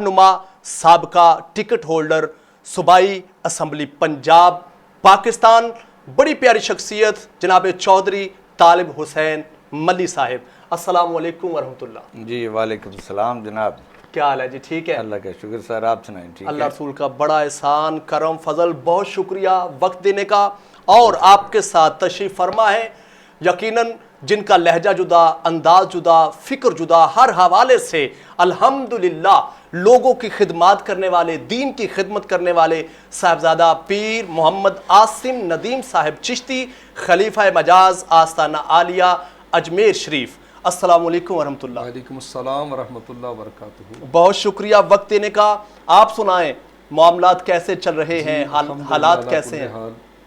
नुमा साबका ticket holder सूबाई असम्बली पंजाब पाकिस्तान, बड़ी प्यारी शख्सियत जनाब चौधरी तालिब हुसैन मल्ली साहिब, अस्सलाम वालेकुम वरहमतुल्लाह। जी वालेकुम सलाम जनाब, क्या हाल है जी? ठीक है, अल्लाह का शुक्र सर, आप सुनाएं? ठीक अल्लाह है, रसूल का बड़ा एहसान करम फजल, बहुत शुक्रिया वक्त देने का। और आपके साथ तशरीफ फरमा है यकीनन जिनका लहजा जुदा, अंदाज जुदा, फिक्र जुदा, हर हवाले से अल्हम्दुलिल्लाह लोगों की खिदमत करने वाले, दीन की खिदमत करने वाले साहबजादा पीर मोहम्मद आसिम नदीम साहिब चिश्ती, खलीफा मजाज आस्ताना आलिया अजमेर शरीफ, अस्सलाम वालेकुम वरहमतुल्लाह। वालेकुम अस्सलाम वरहमतुल्लाह वबरकातुहू। बहुत शुक्रिया वक्त देने का। आप सुनाएं मामलात कैसे चल रहे हैं, हालात कैसे हैं?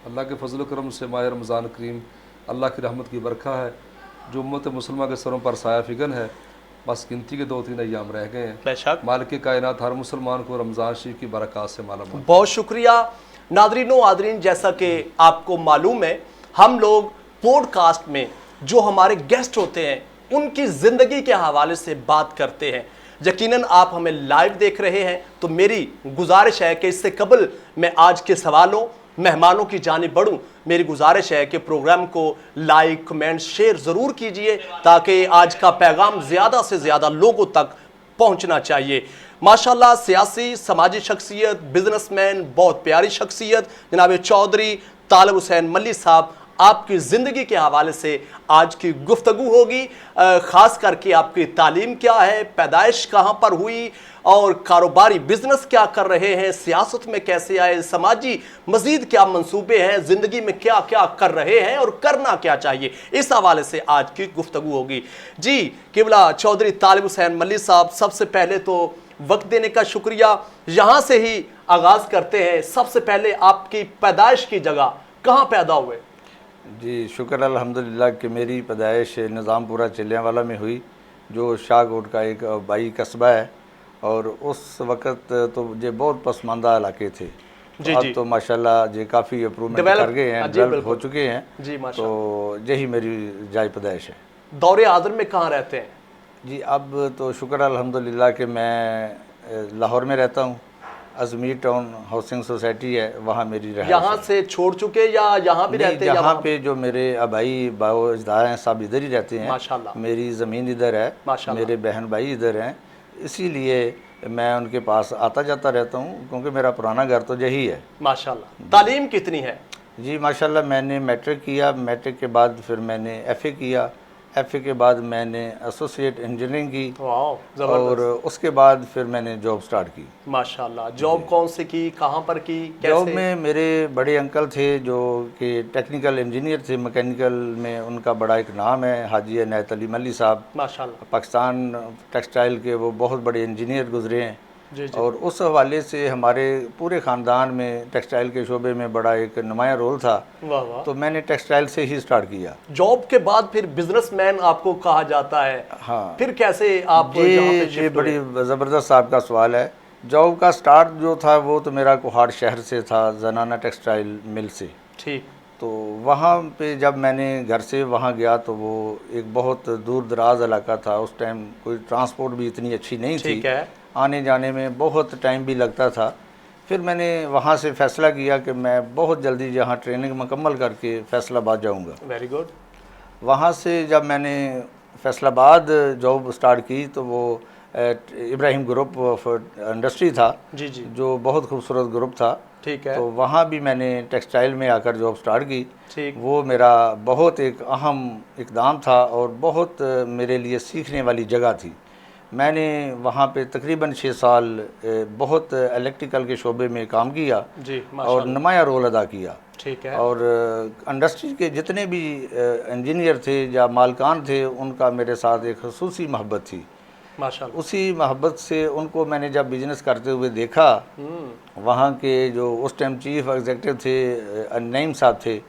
अल्लाह के फजल करम से माह रमज़ान करीम अल्लाह की रहमत की बरखा है, जो उम्मत मुसलमान के सरों पर साया फिगन है। बस गिनती के 2-3 अय्याम रह गए हैं। बेशक मालिक कायनात हर मुसलमान को रमज़ान शरीफ की बरक़ात से मालामाल। बहुत शुक्रिया नादरीनो आदरीन, जैसा कि आपको मालूम है हम लोग पॉडकास्ट में जो हमारे गेस्ट होते हैं उनकी ज़िंदगी के हवाले से बात करते हैं। यकीनन आप हमें लाइव देख रहे हैं तो मेरी गुजारिश है कि इससे कबल मैं आज के सवालों मेहमानों की जानिब बढ़ूं, मेरी गुजारिश है कि प्रोग्राम को लाइक कमेंट शेयर ज़रूर कीजिए ताकि आज का पैगाम ज़्यादा से ज़्यादा लोगों तक पहुंचना चाहिए। माशाल्लाह सियासी समाजी शख्सियत, बिजनेसमैन, बहुत प्यारी शख्सियत जनाब चौधरी तालिब हुसैन मल्ली साहब, आपकी ज़िंदगी के हवाले से आज की गुफ्तगू होगी। ख़ास करके आपकी तालीम क्या है, पैदाइश कहाँ पर हुई और कारोबारी बिजनेस क्या कर रहे हैं, सियासत में कैसे आए, समाजी मज़ीद क्या मंसूबे हैं, ज़िंदगी में क्या क्या कर रहे हैं और करना क्या चाहिए, इस हवाले से आज की गुफ्तगू होगी। जी किबला चौधरी तालिब हुसैन मल्ली साहब, सबसे पहले तो वक्त देने का शुक्रिया। यहाँ से ही आगाज़ करते हैं, सबसे पहले आपकी पैदाइश की जगह कहाँ पैदा हुए? जी शुक्र अल्हम्दुलिल्लाह कि मेरी पैदाइश निज़ामपुरा चिल्लियाँवाला में हुई, जो शाहकोट का एक बाई कस्बा है। और उस वक़्त तो ये बहुत पसमानदा इलाके थे, जी, अब जी। तो माशाल्लाह ये काफ़ी अप्रूवमेंट कर गए हैं, डेवलप हो चुके हैं जी तो माशाल्लाह। यही मेरी जाय पैदाइश है। दौरे आदर में कहाँ रहते हैं? जी अब तो शुक्र अल्हम्दुलिल्लाह कि मैं लाहौर में रहता हूँ, अजमीर टाउन हाउसिंग सोसाइटी है, वहाँ मेरी रहायश यहाँ है। से छोड़ चुके या यहाँ भी रहते हैं? यहाँ पे जो मेरे आबाई बाओ अजदा हैं सब इधर ही रहते हैं, माशाल्लाह। मेरी ज़मीन इधर है, माशाल्लाह। मेरे बहन भाई इधर हैं, इसीलिए मैं उनके पास आता जाता रहता हूँ क्योंकि मेरा पुराना घर तो यही है। माशाल्लाह। तालीम कितनी है? जी माशाल्लाह, मैंने मैट्रिक किया, मैट्रिक के बाद फिर मैंने एफ़ए किया, एफ़ए के बाद मैंने एसोसिएट इंजीनियरिंग की वाह, और उसके बाद फिर मैंने जॉब स्टार्ट की। माशाल्लाह। जॉब कौन सी की, कहाँ पर की, जॉब कैसे? में मेरे बड़े अंकल थे जो कि टेक्निकल इंजीनियर थे, मैकेनिकल में उनका बड़ा एक नाम है, हाजी इनायत अली मल्ली साहब, माशाल्लाह। पाकिस्तान टेक्सटाइल के वो बहुत बड़े इंजीनियर गुजरे हैं। जी जी। और उस हवाले से हमारे पूरे ख़ानदान में टेक्सटाइल के शोबे में बड़ा एक नुमाया रोल था, वाह वाह। तो मैंने टेक्सटाइल से ही स्टार्ट किया। जॉब के बाद फिर बिजनेसमैन आपको कहा जाता है, हाँ, फिर कैसे आप यहाँ पे ये शिफ्ट बड़ी हुए? ज़बरदस्त आपका सवाल है। जॉब का स्टार्ट जो था वो तो मेरा कोहाट शहर से था, जनाना टेक्सटाइल मिल से। ठीक। तो वहाँ पे जब मैंने घर से वहाँ गया तो वो एक बहुत दूर दराज इलाका था, उस टाइम कोई ट्रांसपोर्ट भी इतनी अच्छी नहीं थी, ठीक है। आने जाने में बहुत टाइम भी लगता था। फिर मैंने वहाँ से फ़ैसला किया कि मैं बहुत जल्दी यहाँ ट्रेनिंग मुकम्मल करके फैसलाबाद जाऊँगा। Very good. वहाँ से जब मैंने फैसलाबाद जॉब स्टार्ट की तो वो इब्राहिम ग्रुप ऑफ इंडस्ट्री था, जी जी। जो बहुत खूबसूरत ग्रुप था। ठीक है। तो वहाँ भी मैंने टेक्सटाइल में आकर जॉब स्टार्ट की। ठीक। वो मेरा बहुत एक अहम इक़दाम था और बहुत मेरे लिए सीखने वाली जगह थी। मैंने वहाँ पे तकरीबन 6 साल बहुत इलेक्ट्रिकल के शोबे में काम किया जी और माशाल्लाह। नुमाया रोल अदा किया। ठीक है। और इंडस्ट्री के जितने भी इंजीनियर थे या मालकान थे, उनका मेरे साथ एक खसूसी मोहब्बत थी। माशाल्लाह। उसी मोहब्बत से उनको मैंने जब बिज़नेस करते हुए देखा, वहाँ के जो उस टाइम चीफ़ एग्जीक्यूटिव थे नईम साहब थे,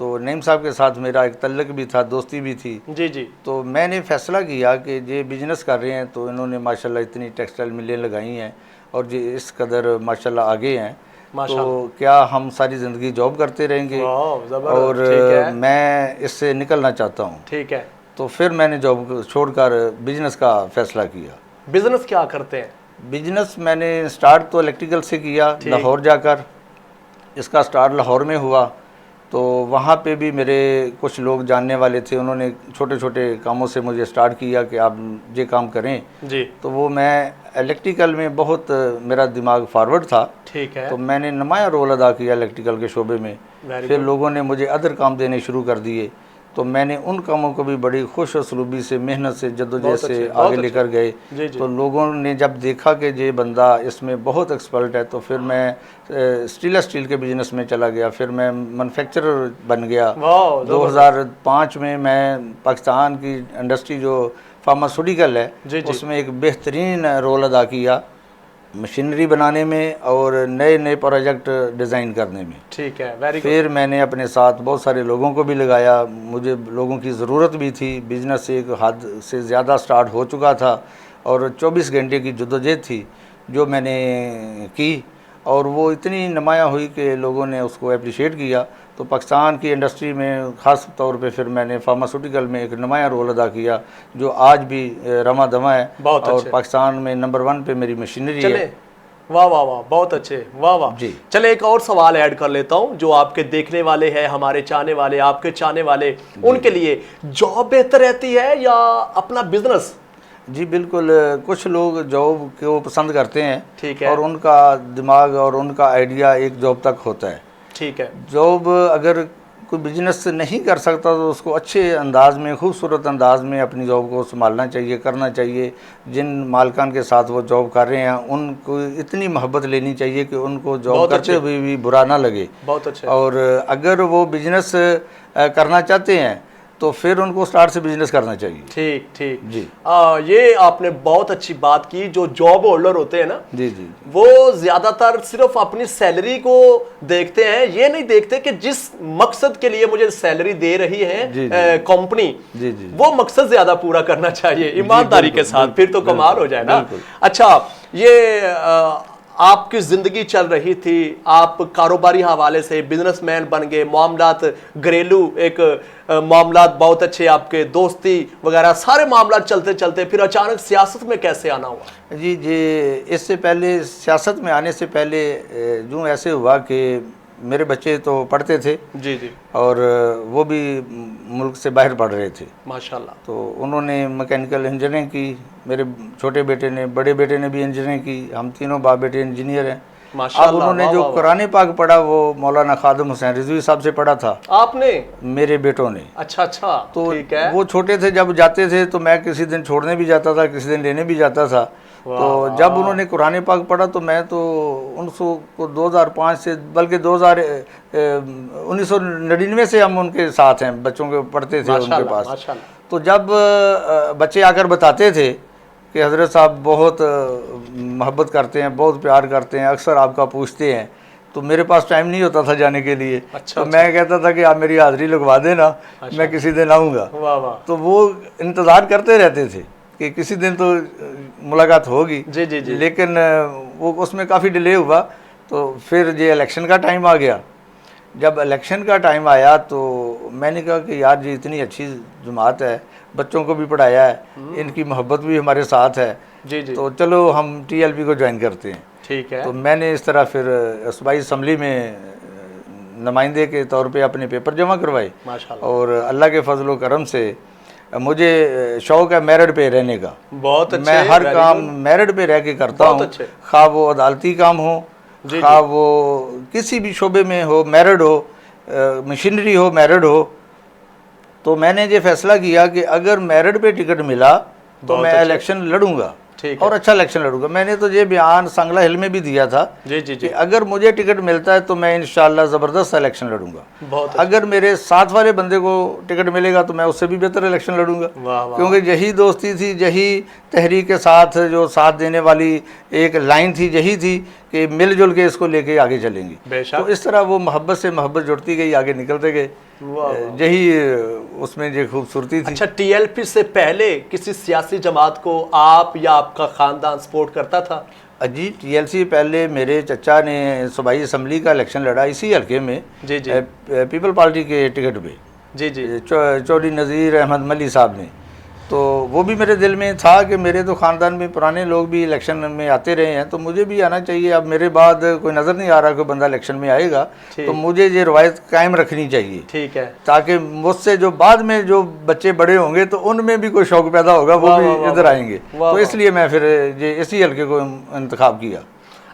तो नईम साहब के साथ मेरा एक तल्लक भी था, दोस्ती भी थी। जी जी। तो मैंने फ़ैसला किया कि ये बिज़नेस कर रहे हैं तो इन्होंने माशाल्लाह इतनी टेक्सटाइल मिलें लगाई हैं और ये इस कदर माशाल्लाह आगे हैं, तो क्या हम सारी ज़िंदगी जॉब करते रहेंगे? और मैं इससे निकलना चाहता हूँ। ठीक है। तो फिर मैंने जॉब छोड़कर बिज़नेस का फ़ैसला किया। बिजनेस क्या करते हैं? बिजनेस मैंने स्टार्ट तो इलेक्ट्रिकल से किया, लाहौर जाकर। इसका स्टार्ट लाहौर में हुआ, तो वहाँ पे भी मेरे कुछ लोग जानने वाले थे, उन्होंने छोटे छोटे कामों से मुझे स्टार्ट किया कि आप ये काम करें जी। तो वो मैं इलेक्ट्रिकल में बहुत मेरा दिमाग फॉरवर्ड था, ठीक है। तो मैंने नुमाया रोल अदा किया इलेक्ट्रिकल के शोबे में। फिर लोगों ने मुझे अदर काम देने शुरू कर दिए, तो मैंने उन कामों को भी बड़ी खुश असलूबी से, मेहनत से, जद्दोजहद से आगे लेकर गए। तो लोगों ने जब देखा कि ये बंदा इसमें बहुत एक्सपर्ट है, तो फिर मैं स्टील के बिजनेस में चला गया। फिर मैं मैन्युफैक्चरर बन गया। 2005 में मैं पाकिस्तान की इंडस्ट्री जो फार्मास्यूटिकल है उसमें एक बेहतरीन रोल अदा किया, मशीनरी बनाने में और नए नए प्रोजेक्ट डिज़ाइन करने में। ठीक है, वेरी फिर मैंने अपने साथ बहुत सारे लोगों को भी लगाया, मुझे लोगों की ज़रूरत भी थी। बिजनेस एक हद से ज़्यादा स्टार्ट हो चुका था और 24 घंटे की जद्दोजहद थी जो मैंने की, और वो इतनी नुमाया हुई कि लोगों ने उसको अप्रिशिएट किया। तो पाकिस्तान की इंडस्ट्री में ख़ास तौर पे फिर मैंने फार्मास्यूटिकल में एक नुमाया रोल अदा किया जो आज भी रमा दमा है, और पाकिस्तान में नंबर 1 पे मेरी मशीनरी है। वाह वाह वाह, बहुत अच्छे, वाह वाह जी। चले एक और सवाल ऐड कर लेता हूं जो आपके देखने वाले हैं, हमारे चाहने वाले, आपके चाहने वाले, उनके लिए जॉब बेहतर रहती है या अपना बिजनेस? जी बिल्कुल, कुछ लोग जॉब को पसंद करते हैं, ठीक है, और उनका दिमाग और उनका आइडिया एक जॉब तक होता है। ठीक है। जॉब अगर कोई बिजनेस नहीं कर सकता तो उसको अच्छे अंदाज में, खूबसूरत अंदाज में अपनी जॉब को संभालना चाहिए, करना चाहिए। जिन मालकान के साथ वो जॉब कर रहे हैं उनको इतनी मोहब्बत लेनी चाहिए कि उनको जॉब करते हुए भी बुरा ना लगे। बहुत अच्छा। और अगर वो बिजनेस करना चाहते हैं तो फिर उनको स्टार्ट से बिजनेस करना चाहिए। ठीक ठीक जी। ये आपने बहुत अच्छी बात की। जो जॉब होल्डर होते हैं ना, जी जी, वो ज्यादातर सिर्फ अपनी सैलरी को देखते हैं, ये नहीं देखते कि जिस मकसद के लिए मुझे सैलरी दे रही है कंपनी, वो मकसद ज्यादा पूरा करना चाहिए ईमानदारी के साथ, फिर तो कमाल हो जाए ना। अच्छा, ये आपकी जिंदगी चल रही थी, आप कारोबारी हवाले से बिजनेसमैन बन गए, मामलात घरेलू एक मामलात बहुत अच्छे, आपके दोस्ती वगैरह सारे मामलात चलते चलते फिर अचानक सियासत में कैसे आना हुआ? जी जी, इससे पहले, सियासत में आने से पहले यूँ ऐसे हुआ कि मेरे बच्चे तो पढ़ते थे जी जी, और वो भी मुल्क से बाहर पढ़ रहे थे माशाल्लाह। तो उन्होंने मैकेनिकल इंजीनियरिंग की, मेरे छोटे बेटे ने, बड़े बेटे ने भी इंजीनियरिंग की, हम तीनों बाप बेटे इंजीनियर हैं। अब उन्होंने जो कुरान पाक पढ़ा वो मौलाना खादिम हुसैन रिजवी साहब से पढ़ा था। आपने? मेरे बेटों ने। अच्छा अच्छा, तो ठीक है। वो छोटे थे, जब जाते थे तो मैं किसी दिन छोड़ने भी जाता था, किसी दिन लेने भी जाता था। तो जब उन्होंने कुरान पाक पढ़ा तो मैं तो उनको 2005 से, बल्कि 1999 से हम उनके साथ हैं, बच्चों के पढ़ते थे उनके पास। तो जब बच्चे आकर बताते थे कि हज़रत साहब बहुत मोहब्बत करते हैं, बहुत प्यार करते हैं, अक्सर आपका पूछते हैं, तो मेरे पास टाइम नहीं होता था जाने के लिए। तो मैं कहता था कि आप मेरी हाज़िरी लगवा देना, मैं किसी दिन आऊँगा। तो वो इंतज़ार करते रहते थे कि किसी दिन तो मुलाकात होगी। जी जी जी। लेकिन वो उसमें काफ़ी डिले हुआ। तो फिर ये इलेक्शन का टाइम आ गया। जब इलेक्शन का टाइम आया तो मैंने कहा कि यार जी इतनी अच्छी जमात है, बच्चों को भी पढ़ाया है, इनकी मोहब्बत भी हमारे साथ है, जी जी, तो चलो हम TLP को ज्वाइन करते हैं। ठीक है। तो मैंने इस तरह फिर सूबाई असम्बली में नुमाइंदे के तौर पे अपने पेपर जमा करवाए, और अल्लाह के फजल करम से मुझे शौक़ है मेरिट पे रहने का। बहुत अच्छे, मैं हर काम मेरिट पे रह के करता हूँ, खा वो अदालती काम हो, खा वो किसी भी शोबे में हो, मेरिट हो, मशीनरी हो, मेरिट हो। तो मैंने ये फैसला किया कि अगर मेरिट पे टिकट मिला तो मैं इलेक्शन लड़ूंगा, और अच्छा इलेक्शन लड़ूंगा। मैंने तो ये बयान सांगला हिल में भी दिया था जी जी जी, कि अगर मुझे टिकट मिलता है तो मैं इंशाल्लाह ज़बरदस्त इलेक्शन लड़ूंगा। अगर मेरे साथ वाले बंदे को टिकट मिलेगा तो मैं उससे भी बेहतर इलेक्शन लड़ूंगा, क्योंकि यही दोस्ती थी, यही तहरीक के साथ जो साथ देने वाली एक लाइन थी, यही थी कि मिलजुल के इसको लेके आगे चलेंगे। तो इस तरह वो मोहब्बत से मोहब्बत जुड़ती गई, आगे निकलते गए, यही उसमें जो खूबसूरती थी। अच्छा, TLP से पहले किसी सियासी जमात को आप या आपका ख़ानदान सपोर्ट करता था? जी, TLC पहले मेरे चचा ने सूबाई असम्बली का इलेक्शन लड़ा इसी हल्के में, जी जी, पीपल पार्टी के टिकट पे, जी जी, चौधरी नज़ीर अहमद मली साहब ने। तो वो भी मेरे दिल में था कि मेरे तो ख़ानदान में पुराने लोग भी इलेक्शन में आते रहे हैं, तो मुझे भी आना चाहिए। अब मेरे बाद कोई नज़र नहीं आ रहा कोई बंदा इलेक्शन में आएगा, तो मुझे ये रवायत कायम रखनी चाहिए। ठीक है, ताकि मुझसे जो बाद में जो बच्चे बड़े होंगे तो उनमें भी कोई शौक पैदा होगा, वो भी इधर आएंगे। तो इसलिए मैं फिर ये इसी हल्के को इंतखाब किया।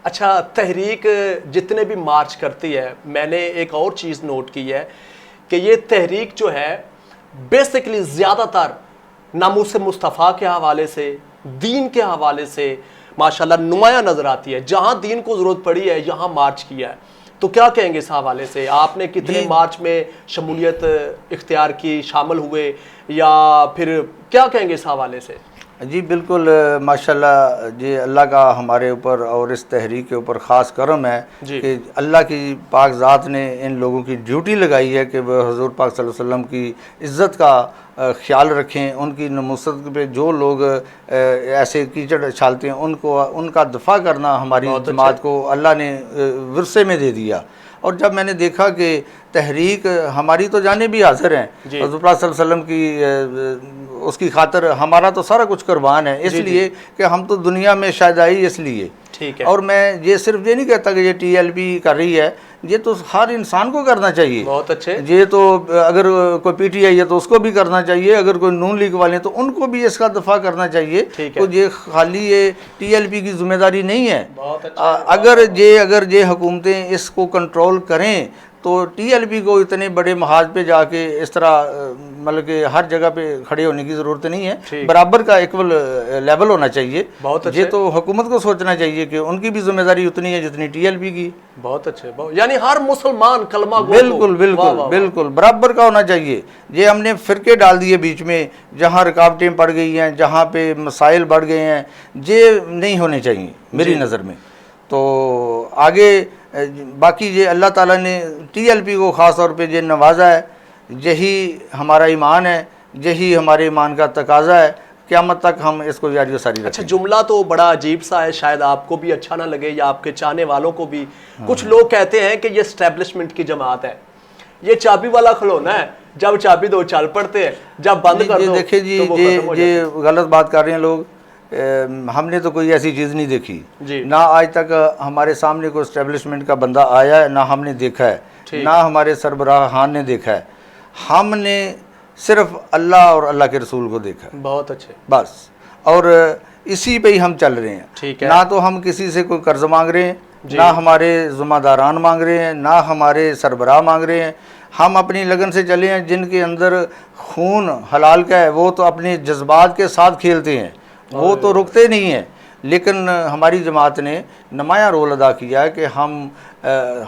अच्छा, तहरीक जितने भी मार्च करती है, मैंने एक और चीज़ नोट की है कि ये तहरीक जो है बेसिकली ज़्यादातर नामूस मुस्तफ़ा के हवाले से, दीन के हवाले से माशाल्लाह नुमाया नज़र आती है। जहाँ दीन को ज़रूरत पड़ी है यहाँ मार्च किया है। तो क्या कहेंगे इस हवाले से? आपने कितने मार्च में शमूलियत इख्तियार की, शामिल हुए, या फिर क्या कहेंगे इस हवाले से? जी बिल्कुल, माशाल्लाह जी, अल्लाह का हमारे ऊपर और इस तहरीक के ऊपर ख़ास करम है कि अल्लाह की पाक ज़ात ने इन लोगों की ड्यूटी लगाई है कि वह हुज़ूर पाक सल्लल्लाहु अलैहि वसल्लम की इज़्ज़त का ख्याल रखें। उनकी नमुसत पे जो लोग ऐसे कीचड़ छालते हैं उनका दफ़ा करना हमारी जमात को अल्लाह ने विरसे में दे दिया। और जब मैंने देखा कि तहरीक हमारी तो जाने भी हाजिर हैं, हुज़ूर पाक सल्लल्लाहु अलैहि वसल्लम की उसकी खातर हमारा तो सारा कुछ कुर्बान है, इसलिए कि हम तो दुनिया में शायद आई इसलिए। ठीक है। और मैं ये सिर्फ ये नहीं कहता कि ये TLP कर रही है, ये तो हर इंसान को करना चाहिए। बहुत अच्छे। ये तो अगर कोई PTI है तो उसको भी करना चाहिए, अगर कोई नून लीग वाले हैं तो उनको भी इसका दफा करना चाहिए। तो ये खाली ये TLP की जिम्मेदारी नहीं है। अगर ये हुकूमतें इसको कंट्रोल करें तो TLP को इतने बड़े महाज पे जाके इस तरह मतलब कि हर जगह पे खड़े होने की ज़रूरत नहीं है। बराबर का इक्वल लेवल होना चाहिए। बहुत अच्छे। ये तो हुकूमत को सोचना चाहिए कि उनकी भी जिम्मेदारी उतनी है जितनी TLP की। बहुत अच्छे, यानी हर मुसलमान कलमा बिल्कुल बिल्कुल बिल्कुल बराबर का होना चाहिए। ये हमने फिरके डाल दिए बीच में, जहाँ रुकावटें पड़ गई हैं, जहाँ पे मसाइल बढ़ गए हैं, ये नहीं होने चाहिए मेरी नज़र में। तो आगे बाकी ये अल्लाह ताला ने TLP को ख़ास तौर पे ये नवाजा है, यही हमारा ईमान है, यही हमारे ईमान का तकाजा है। क़यामत तक हम इसको जारी व सारी रखें। अच्छा, जुमला तो बड़ा अजीब सा है, शायद आपको भी अच्छा ना लगे या आपके चाहने वालों को भी। कुछ लोग कहते हैं कि ये एस्टेब्लिशमेंट की जमात है, ये चाबी वाला खिलौना है, जब चाबी दो चल पड़ते हैं, जब बंद कर दो। देखिए जी, ये गलत बात कर रहे हैं लोग। हमने तो कोई ऐसी चीज़ नहीं देखी ना, आज तक हमारे सामने कोई एस्टेब्लिशमेंट का बंदा आया है ना हमने देखा है, ना हमारे सरबराह खान ने देखा है। हमने सिर्फ अल्लाह और अल्लाह के रसूल को देखा है। बहुत अच्छे। बस, और इसी पे ही हम चल रहे हैं। ठीक है। ना तो हम किसी से कोई कर्ज मांग रहे हैं, ना हमारे ज़िम्मेदारान मांग रहे हैं, ना हमारे सरबराह मांग रहे हैं। हम अपनी लगन से चले हैं। जिनके अंदर खून हलाल का है वो तो अपने जज्बात के साथ खेलते हैं, वो तो रुकते नहीं हैं। लेकिन हमारी जमात ने नुमाया रोल अदा किया है कि हम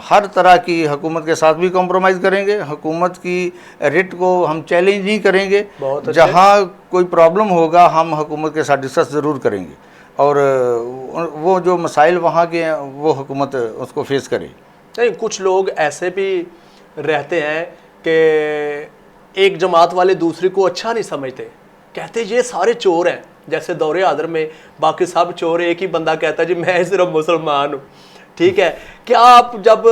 हर तरह की हुकूमत के साथ भी कॉम्प्रोमाइज़ करेंगे, हुकूमत की रिट को हम चैलेंज नहीं करेंगे। जहाँ कोई प्रॉब्लम होगा हम हुकूमत के साथ डिस्कस ज़रूर करेंगे, और वो जो मसाइल वहाँ के हैं वो हुकूमत उसको फेस करे। नहीं, कुछ लोग ऐसे भी रहते हैं कि एक जमात वाले दूसरे को अच्छा नहीं समझते, कहते ये सारे चोर हैं। जैसे दौरे आदर में बाकी सब चोर, एक ही बंदा कहता है जी मैं सिर्फ मुसलमान हूँ। ठीक है, क्या आप जब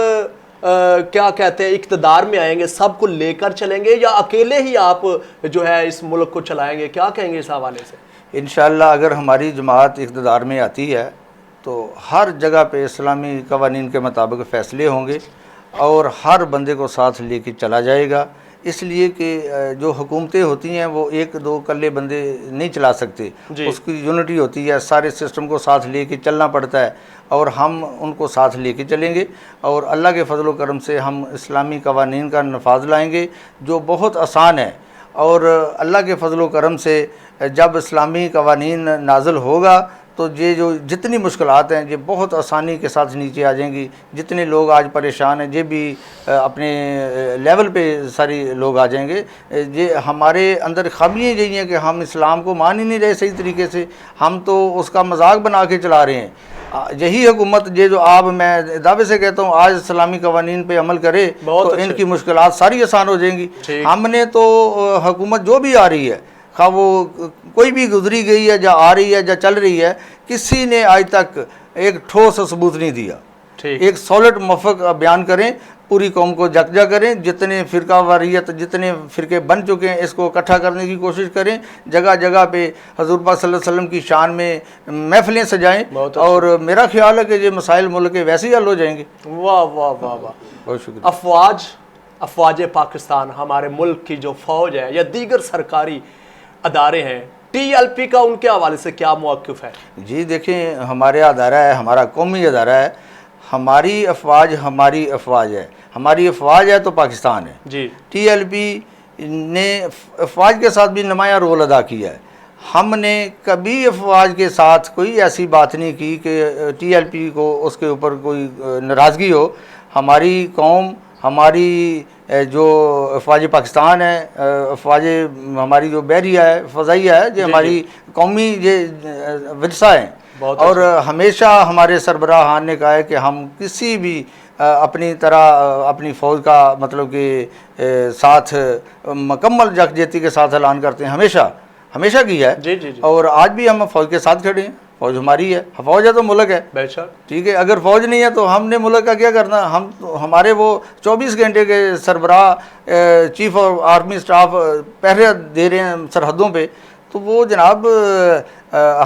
क्या कहते हैं इक़्तिदार में आएंगे सबको लेकर चलेंगे या अकेले ही आप जो है इस मुल्क को चलाएंगे? क्या कहेंगे इस हवाले से? इंशाअल्लाह अगर हमारी जमात इक़्तिदार में आती है तो हर जगह पे इस्लामी कवानीन के मुताबिक फ़ैसले होंगे और हर बंदे को साथ लेके चला जाएगा। इसलिए कि जो हुकूमतें होती हैं वो एक दो कल्ले बंदे नहीं चला सकते, उसकी यूनिटी होती है, सारे सिस्टम को साथ लेके चलना पड़ता है, और हम उनको साथ लेके चलेंगे और अल्लाह के फजल व करम से हम इस्लामी कवानीन का नफाज लाएंगे जो बहुत आसान है। और अल्लाह के फजल व करम से जब इस्लामी कवानीन नाज़िल होगा तो ये जो जितनी मुश्किलात हैं ये बहुत आसानी के साथ नीचे आ जाएंगी। जितने लोग आज परेशान हैं ये भी अपने लेवल पे सारी लोग आ जाएंगे। ये हमारे अंदर ख़ामियाँ यही हैं कि हम इस्लाम को मान ही नहीं रहे सही तरीके से, हम तो उसका मजाक बना के चला रहे हैं। यही हुकूमत ये जो आप मैं दावे से कहता हूँ आज इस्लामी कवानीन पे अमल करे तो इनकी मुश्किलात सारी आसान हो जाएंगी। हमने तो हुकूमत जो भी आ रही है, खा वो कोई भी गुजरी गई है या आ रही है या चल रही है, किसी ने आज तक एक ठोस सबूत नहीं दिया ठीक। एक सॉलिड मफक बयान करें, पूरी कौम को जकजा करें, जितने फ़िरका वारियत जितने फ़िरके बन चुके हैं इसको इकट्ठा करने की कोशिश करें, जगह जगह पे हज़ूर पाक सल्लल्लाहु अलैहि वसल्लम की शान में महफ़िलें सजाएं, और मेरा ख्याल है कि ये मसाइल मुल्क के वैसे ही हल हो जाएंगे। वाह वाह वाह वाह। बहुत शुक्रिया। अफवाज पाकिस्तान, हमारे मुल्क की जो फ़ौज है या दीगर सरकारी अदारे हैं, TLP का उनके हवाले से क्या मौक़िफ़ है? जी देखें, हमारे अदारा है, हमारा कौमी अदारा है, हमारी अफवाज है, हमारी अफवाज है तो पाकिस्तान है जी। TLP ने अफवाज के साथ भी नुमाया रोल अदा किया है। हमने कभी अफवाज के साथ कोई ऐसी बात नहीं की कि TLP को उसके ऊपर कोई नाराज़गी हो। हमारी कौम, हमारी जो अफवाज पाकिस्तान है, अफवाज हमारी जो बहरिया है, फ़ज़ाइया है, जो हमारी कौमी ये विरसा है, और हमेशा हमारे सरबराहान ने कहा है कि हम किसी भी अपनी तरह अपनी फ़ौज का मतलब कि साथ मुकम्मल यकजहती के साथ ऐलान करते हैं, हमेशा किया है। जी जी जी। और आज भी हम फ़ौज के साथ खड़े हैं। फ़ौज हमारी है, फ़ौज है तो मुल्क है, बेशक। ठीक है। अगर फ़ौज नहीं है तो हमने मुल्क का क्या करना। हम हमारे वो 24 घंटे के सरबराह चीफ ऑफ आर्मी स्टाफ पहरे दे रहे हैं सरहदों पे, तो वो जनाब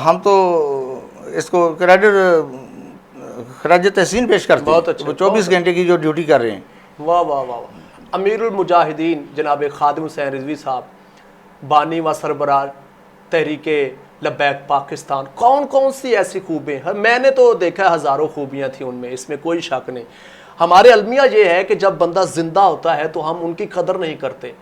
हम तो इसको खराज तहसीन पेश करते हैं। बहुत अच्छा, वो 24 घंटे की जो ड्यूटी कर रहे हैं। वाह वाह वाह। अमीरुल मुजाहिदीन जनाब खादिम हुसैन रिजवी साहब, बानी व सरबराह तहरीके लब्बैक पाकिस्तान, कौन कौन सी ऐसी खूबियाँ हैं? मैंने तो देखा हज़ारों खूबियाँ थी उनमें, इसमें कोई शक नहीं। हमारे अलमिया ये है कि जब बंदा जिंदा होता है तो हम उनकी कदर नहीं करते।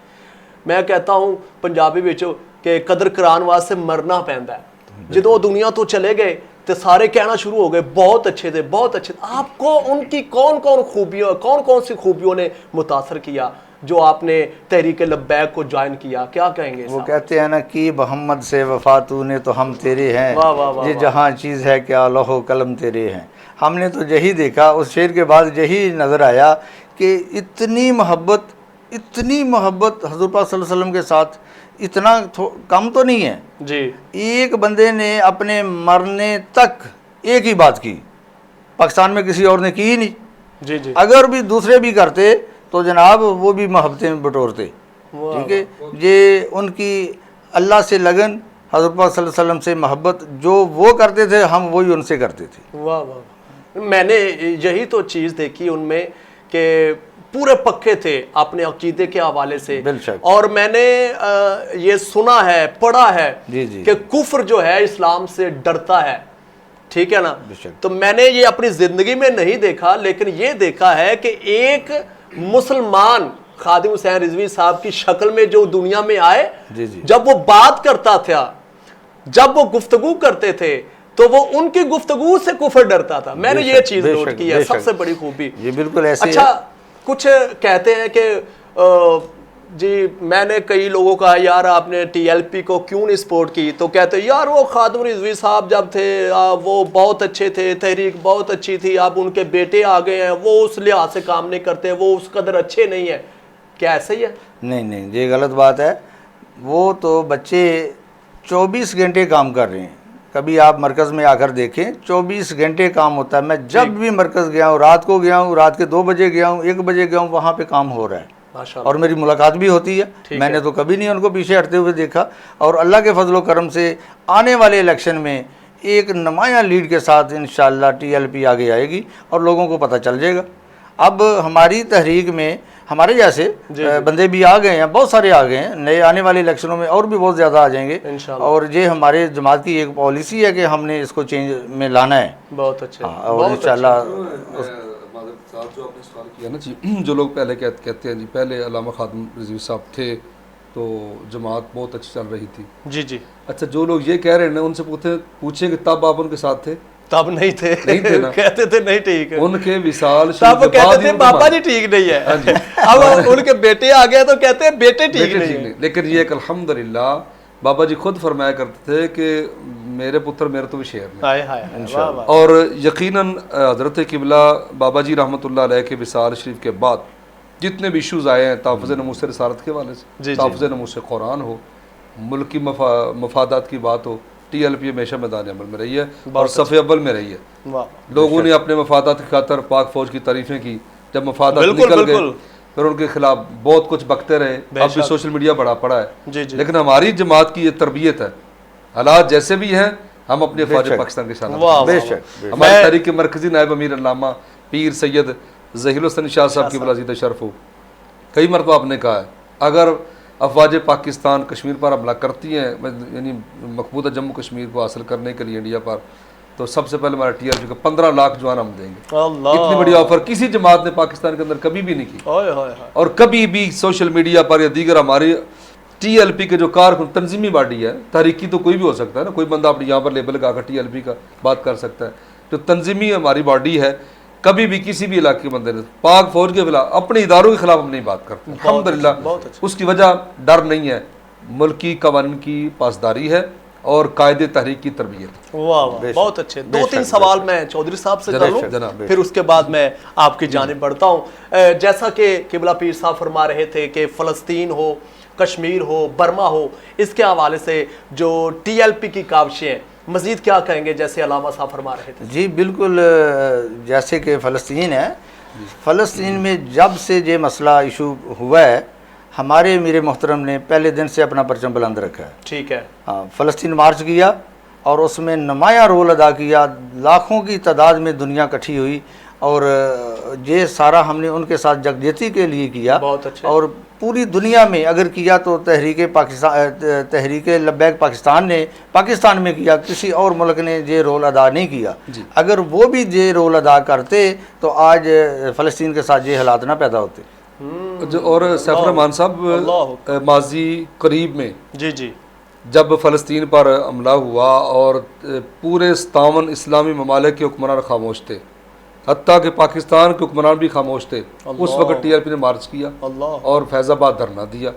मैं कहता हूँ पंजाबी विच कि कदर कराने वास्ते मरना पैंदा है। जो दुनिया तो चले गए तो सारे कहना शुरू हो गए बहुत अच्छे थे, बहुत अच्छे थे। आपको उनकी कौन कौन सी खूबियों ने मुतासर किया जो आपने तहरीक लब्बैक को ज्वाइन किया? क्या कहेंगे? वो कहते हैं ना कि मोहम्मद से वफा तूने तो हम तेरे हैं, वाह वाह वाह। ये जहाँ चीज़ है क्या लौहो कलम तेरे हैं। हमने तो यही देखा, उस शेर के बाद यही नज़र आया कि इतनी मोहब्बत हज़रत पाक सल्लल्लाहु अलैहि वसल्लम के साथ इतना कम तो नहीं है जी। एक बंदे ने अपने मरने तक एक ही बात की, पाकिस्तान में किसी और ने की ही नहीं। जी जी। अगर भी दूसरे भी करते तो जनाब वो भी मोहब्बतें बटोरते, ठीक है। ये उनकी अल्लाह से लगन, हज़रत पाक सल्लल्लाहु अलैहि वसल्लम से मोहब्बत, जो वो करते थे हम वही उनसे करते थे। वाह वाह। मैंने यही तो चीज़ देखी उनमें कि पूरे पक्के थे अपने अकीदे के हवाले से। और मैंने ये सुना है, पढ़ा है कि कुफ्र जो है इस्लाम से डरता है, ठीक है ना। तो मैंने ये अपनी ज़िंदगी में नहीं देखा, लेकिन ये देखा है कि एक मुसलमान खादिम हुसैन रिजवी साहब की शक्ल में जो दुनिया में आए, जब वो बात करता था, जब वो गुफ्तगू करते थे, तो वो उनकी गुफ्तगू से कुफ्र डरता था। मैंने ये चीज़ नोट की है, सबसे बड़ी खूबी। ये बिल्कुल ऐसे अच्छा, कुछ कहते हैं कि जी मैंने कई लोगों का यार आपने TLP को क्यों नहीं सपोर्ट की, तो कहते हैं यार वो खादिम रिजवी साहब जब थे वो बहुत अच्छे थे, तहरीक बहुत अच्छी थी, अब उनके बेटे आ गए हैं, वो उस लिहाज से काम नहीं करते, वो उस कदर अच्छे नहीं है। क्या ऐसा ही है? नहीं, ये गलत बात है। वो तो बच्चे 24 घंटे काम कर रहे हैं। कभी आप मरकज़ में आकर देखें, 24 घंटे काम होता है। मैं जब भी मरकज़ गया हूँ, रात को गया हूँ, रात के 2 बजे गया हूँ, 1 बजे गया हूँ, वहाँ पे काम हो रहा है और मेरी मुलाकात भी होती है। मैंने तो कभी नहीं उनको पीछे हटते हुए देखा। और अल्लाह के फजल करम से आने वाले इलेक्शन में एक नुमाया लीड के साथ इंशाअल्लाह TLP आगे आएगी और लोगों को पता चल जाएगा। अब हमारी तहरीक में हमारे जैसे बंदे भी आ गए हैं, बहुत सारे आ गए हैं, नए आने वाले इलेक्शनों में और भी बहुत ज़्यादा आ जाएंगे। और ये हमारे जमात की एक पॉलिसी है कि हमने इसको चेंज में लाना है। बहुत अच्छा। और इंशाअल्लाह जो आपने सवाल किया ना जी, जो लोग पहले कहते हैं जी पहले अल्लामा खादिम रिजवी साहब थे तो जमात बहुत अच्छी चल रही थी। जी जी। अच्छा, जो लोग ये कह रहे हैं ना उनसे पूछें कि तब आप उनके साथ थे? तब नहीं थे ना। कहते थे नहीं ठीक है, उनके विशाल तब कहते थे बाबा जी ठीक नहीं है। अब उनके बेटे आ गए तो कहते हैं बेटे ठीक नहीं है। लेकिन ये अल्हम्दुलिल्लाह बाबा जी खुद फरमाया करते थे कि मेरे पुत्र मेरे तो भी शेर में। और यकीनन हज़रत किबला बाबा जी रहमतुल्लाह अलैह के विसाल शरीफ के बाद जितने भी इशूज़ आए हैं, ताफ़ुज़ नमूस रिसालत के वाले से, ताफ़ुज़ नमूस कुरान हो, मुल्क की मफादात की बात हो, TLP हमेशा मैदान अमल में रही है और सफ़े अव्वल में रही है। लोगों ने अपने मफादात की खातर पाक फौज की तारीफें की, जब मफादात निकल गए फिर उनके खिलाफ बहुत कुछ बकते रहे। अब भी सोशल मीडिया बड़ा पड़ा है, लेकिन हमारी जमात की ये तरबियत है, हालात जैसे भी हैं हम अपने फौज पाकिस्तान के साथ। हमारे तहरीक के मरकजी नायब अमीर अल्लामा पीर सैयद ज़हील हुसैन शाह साहब की वलाजीद शरफ हो, कई मरतबा आपने कहा है अगर अफवाज पाकिस्तान कश्मीर पर हमला करती हैं, यानी मकबूदा जम्मू कश्मीर को हासिल करने के लिए इंडिया पर, तो सबसे पहले हमारा TLP को 15 लाख जवान हम देंगे। इतनी बड़ी ऑफर किसी जमात ने पाकिस्तान के अंदर कभी भी नहीं की। और कभी भी सोशल मीडिया पर या दीगर हमारी TLP के जो कारकुन तंजीमी बॉडी है, तहरीकी तो कोई भी हो सकता है ना, कोई बंदा अपने यहाँ पर लेबल लगाकर TLP का बात कर सकता है। जो तंजीमी हमारी बॉडी है, कभी भी किसी भी इलाके के बंदे ने पाक फौज के खिलाफ, अपने इदारों के खिलाफ हम नहीं बात करते अल्हम्दुलिल्लाह। उसकी वजह डर नहीं है, मुल्की कवानीन की पासदारी है और कायदे तहरीक की तरबियत। वाह, बहुत अच्छे। 2-3 सवाल मैं चौधरी साहब से कर लूं, फिर उसके बाद मैं आपकी जानिब बढ़ता हूं। जैसा कि किबला पीर साहब फरमा रहे थे कि फ़लस्तीन हो, कश्मीर हो, बर्मा हो, इसके हवाले से जो TLP की काविशें, मज़ीद क्या कहेंगे, जैसे अलामा साहब फरमा रहे थे? जी बिल्कुल, जैसे कि फ़लस्तीन है, फ़लस्तीन में जब से ये मसला इशू हुआ है, हमारे मेरे मोहतरम ने पहले दिन से अपना परचम बुलंद रखा है। ठीक है। हाँ, फ़लस्तीन मार्च किया और उसमें नुमाया रोल अदा किया, लाखों की तादाद में दुनिया इकट्ठी हुई और ये सारा हमने उनके साथ यकजहती के लिए किया। बहुत अच्छा। और पूरी दुनिया में अगर किया तो तहरीक पाकिस्तान, तहरीक लब्बैक पाकिस्तान ने पाकिस्तान में किया, किसी और मुल्क ने ये रोल अदा नहीं किया। अगर वो भी ये रोल अदा करते तो आज फ़लस्तीन के साथ ये हालात ना पैदा होते। और सैफ रहमान साहब, माजी करीब में जी जब फ़लस्तीन पर हमला हुआ और पूरे 57 इस्लामी ममालिक के हुक्मरान खामोश थे, हत्ता कि पाकिस्तान के हुक्मरान भी खामोश थे, उस वक्त TLP ने मार्च किया और फैज़ाबाद धरना दिया,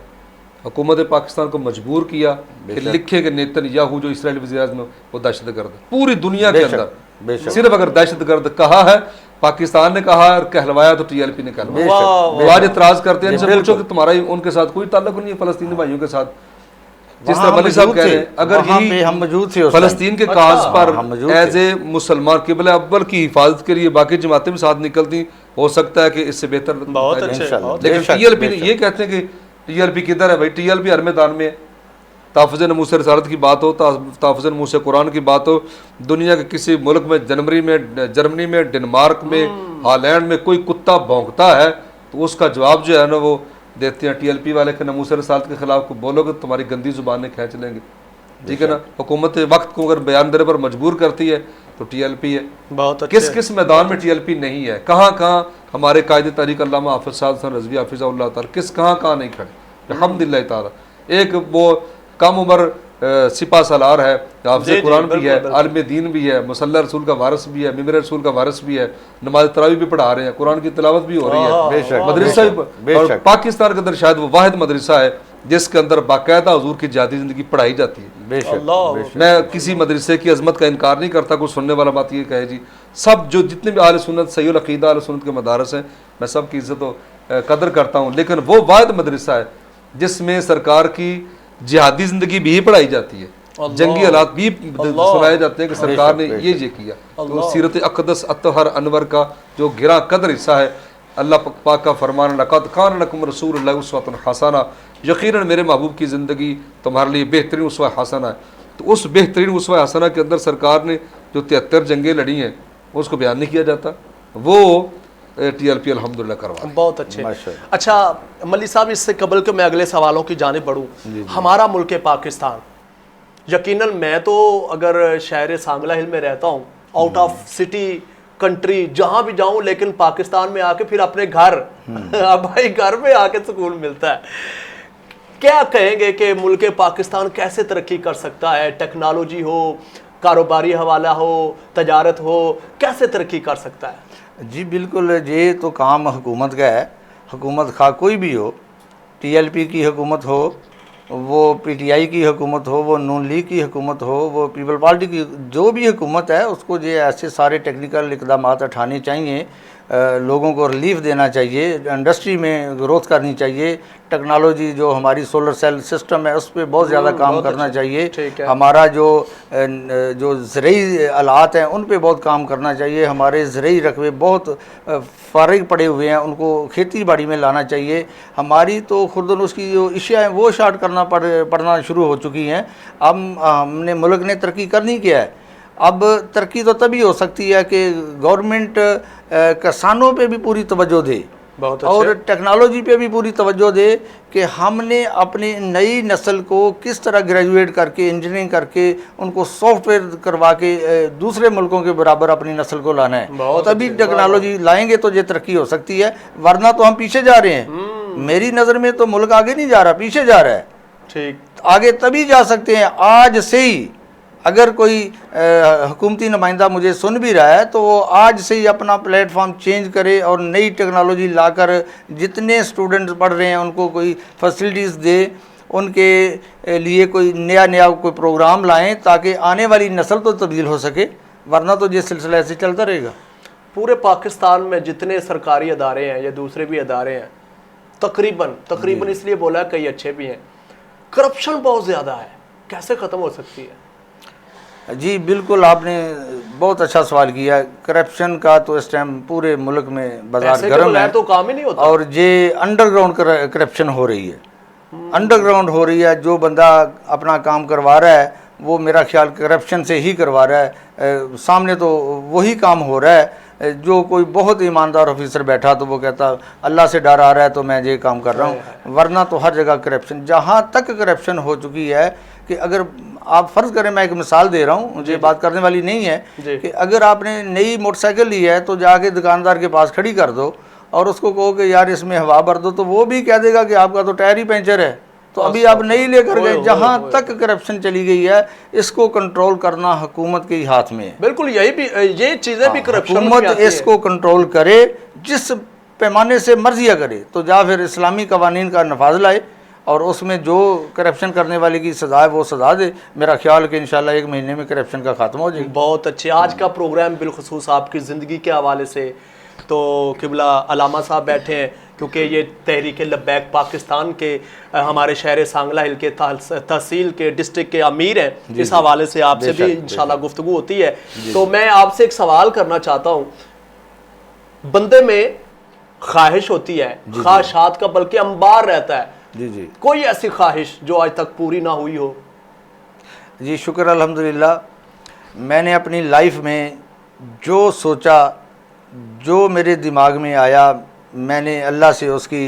हुकूमत पाकिस्तान को मजबूर किया कि लिखे कि नेतन्याहू जो इसराइल वज़ीर-ए-आज़म है वो दहशतगर्द। पूरी दुनिया के अंदर सिर्फ अगर दहशतगर्द कहा है, पाकिस्तान ने कहा है और कहलवाया तो TLP ने कहलवाया। आज इतराज करते हैं, इनसे पूछो कि तुम्हारा उनके साथ कोई ताल्लुक नहीं है फ़लस्तीनी भाइयों के साथ, जिस तरह मलिक साहब कह रहे हैं। अगर यही हम मौजूद थे फ़लस्तीन के काज पर एज ए मुसलमान क़िबला अव्वल की हिफाजत के लिए बाकी जमातें भी साथ निकलती, हो सकता है कि इससे बेहतर। लेकिन TLP ये कहते हैं कि TLP किधर है भाई? TLP हर मैदान में है। ताफ़ुज़ नमूस रिसालत की बात हो, ताफ़ुज़ नमूस कुरान की बात हो, दुनिया के किसी मुल्क में, जर्मनी में, डेनमार्क में, हॉलैंड में कोई कुत्ता भौंकता है तो उसका जवाब जो है ना वो देते हैं TLP वाले के। नमूस रिसालत के खिलाफ को बोलोगे तुम्हारी गंदी ज़ुबानें खींच लेंगे, ठीक है ना। हुकूमत वक्त को अगर बयान देने पर मजबूर करती है तो TLP है। बहुत किस किस मैदान में TLP नहीं है? कहाँ कहाँ हमारे कायदे तहरीक अल्लामा हाफिज़ साद हसन रज़वी हाफिज़हुल्लाह तआला किस कहाँ नहीं खड़े अल्हम्दुलिल्लाह ताला। एक वो कम उम्र सिपा सालार है, हाफ़िज़ कुरान भी है, आलिम दीन भी है, मुसल्ला रसूल का वारिस भी है, मिंबर रसूल का वारिस भी है, नमाज तरावी भी पढ़ा रहे हैं, कुरान की तिलावत भी हो रही है, मदरसा भी। और पाकिस्तान के अंदर शायद वो वाहिद मदरसा है जिसके अंदर बाकायदा हुजूर की जिहादी ज़िंदगी पढ़ाई जाती है। मैं किसी मदरसे की अजमत का इनकार नहीं करता, कुछ सुनने वाला बात ये कहे जी, सब जो जितने भी आले सुन्नत सहीहुल अक़ीदा आले सुन्नत के मदारस हैं, मैं सब की इज़्ज़त और कदर करता हूँ, लेकिन वो वाहिद मदरसा है जिसमें सरकार की जिहादी ज़िंदगी भी पढ़ाई जाती है, जंगी हालात भी सुनाए जाते हैं कि सरकार ने ये किया। तो सीरत अक़दस अतहर अनवर का जो गिरा कदर हिस्सा है, अल्लाह पाक का फरमान लक़द कान लकुम रसूलुल्लाहि उस्वतुन हसना, यकीनन मेरे महबूब की ज़िंदगी तुम्हारे लिए बेहतरीन उसवा हसना है। तो उस बेहतरीन उसवा हसना के अंदर सरकार ने जो 73 जंगें लड़ी हैं उसको बयान नहीं किया जाता, वो TLP अल्हम्दुलिल्लाह करवा। बहुत अच्छे। अच्छा मलिक साहब, इससे कबल के मैं अगले सवालों की जानिब बढ़ूँ। हमारा मुल्क पाकिस्तान, यकीनन मैं तो अगर शहर सांगला हिल में रहता हूँ, आउट ऑफ सिटी कंट्री जहाँ भी जाऊँ, लेकिन पाकिस्तान में आके फिर अपने घर भाई घर में आके सुकून मिलता है। क्या कहेंगे कि मुल्क पाकिस्तान कैसे तरक्की कर सकता है? टेक्नोलॉजी हो, कारोबारी हवाला हो, तजारत हो, कैसे तरक्की कर सकता है? जी बिल्कुल, ये तो काम हुकूमत का है। हुकूमत खा कोई भी हो, TLP की हुकूमत हो, वो PTI की हुकूमत हो, वो नून लीग की हुकूमत हो, वो पीपल पार्टी की, जो भी हुकूमत है उसको ये ऐसे सारे टेक्निकल इक़दामात उठाने चाहिए लोगों को रिलीफ देना चाहिए, इंडस्ट्री में ग्रोथ करनी चाहिए, टेक्नोलॉजी जो हमारी सोलर सेल सिस्टम है उस पर बहुत ज़्यादा काम करना चाहिए, हमारा जो ज़रई आलात हैं उन पे बहुत काम करना चाहिए, हमारे ज़रई रकबे बहुत फारिग पड़े हुए हैं उनको खेती बाड़ी में लाना चाहिए, हमारी तो खुर्दनुस की जो इशिया हैं वो शार्ट करना पड़ना शुरू हो चुकी हैं। अब हमने मुल्क ने तरक्की करनी क्या है, अब तरक्की तो तभी हो सकती है कि गवर्नमेंट किसानों पे भी पूरी तवज्जो दे और टेक्नोलॉजी पे भी पूरी तवज्जो दे कि हमने अपनी नई नस्ल को किस तरह ग्रेजुएट करके इंजीनियरिंग करके उनको सॉफ्टवेयर करवा के दूसरे मुल्कों के बराबर अपनी नस्ल को लाना है, तभी टेक्नोलॉजी लाएंगे तो ये तरक्की हो सकती है, वरना तो हम पीछे जा रहे हैं। मेरी नज़र में तो मुल्क आगे नहीं जा रहा, पीछे जा रहा है। ठीक, आगे तभी जा सकते हैं आज से ही। अगर कोई हुकूमती नुमाइंदा मुझे सुन भी रहा है तो वो आज से ही अपना प्लेटफॉर्म चेंज करे और नई टेक्नोलॉजी लाकर जितने स्टूडेंट्स पढ़ रहे हैं उनको कोई फैसिलिटीज़ दे, उनके लिए कोई नया कोई प्रोग्राम लाएं ताकि आने वाली नस्ल तो तब्दील हो सके, वरना तो ये सिलसिला ऐसे चलता रहेगा। पूरे पाकिस्तान में जितने सरकारी अदारे हैं या दूसरे भी अदारे हैं, तकरीबन इसलिए बोला कई अच्छे भी हैं, करप्शन बहुत ज़्यादा है, कैसे ख़त्म हो सकती है? जी बिल्कुल, आपने बहुत अच्छा सवाल किया। करप्शन का तो इस टाइम पूरे मुल्क में बाजार गर्म है, तो काम ही नहीं होता। और ये अंडरग्राउंड करप्शन हो रही है, अंडरग्राउंड हो रही है। जो बंदा अपना काम करवा रहा है वो मेरा ख्याल करप्शन से ही करवा रहा है, सामने तो वही काम हो रहा है। जो कोई बहुत ईमानदार ऑफिसर बैठा तो वो कहता अल्लाह से डर आ रहा है तो मैं ये काम कर रहा हूँ, वरना तो हर जगह करप्शन। जहाँ तक करप्शन हो चुकी है कि अगर आप फ़र्ज़ करें, मैं एक मिसाल दे रहा हूँ, मुझे बात करने वाली नहीं है, कि अगर आपने नई मोटरसाइकिल ली है तो जाके दुकानदार के पास खड़ी कर दो और उसको कहो कि यार इसमें हवा भर दो, तो वो भी कह देगा कि आपका तो टायर ही पंचर है, तो अभी आप नहीं लेकर गए। जहाँ तक करप्शन चली गई है इसको कंट्रोल करना हुकूमत के ही हाथ में है। बिल्कुल, ये चीज़ें भी करप्शन, हुकूमत इसको कंट्रोल करे, जिस पैमाने से मर्जिया करे, तो या फिर इस्लामी कवानीन का नफाज लाए और उसमें जो करप्शन करने वाले की सज़ा है वो सज़ा दे। मेरा ख्याल कि इंशाल्लाह 1 महीने में करप्शन का खात्मा हो जाएगा। बहुत अच्छे। आज का प्रोग्राम बिलखुसूस आपकी ज़िंदगी के हवाले से, तो किबला अलामा साहब बैठे हैं क्योंकि ये तहरीक लब्बैक पाकिस्तान के हमारे शहर सांगला हिल के तहसील के डिस्ट्रिक्ट के अमीर हैं, इस हवाले से आपसे भी इंशाल्लाह गुफ्तगू होती है। तो मैं आपसे एक सवाल करना चाहता हूँ, बंदे में ख्वाहिश होती है, ख्वाहिशात का बल्कि अंबार रहता है, जी, कोई ऐसी ख्वाहिश जो आज तक पूरी ना हुई हो? जी शुक्र अल्हम्दुलिल्लाह, मैंने अपनी लाइफ में जो सोचा, जो मेरे दिमाग में आया, मैंने अल्लाह से उसकी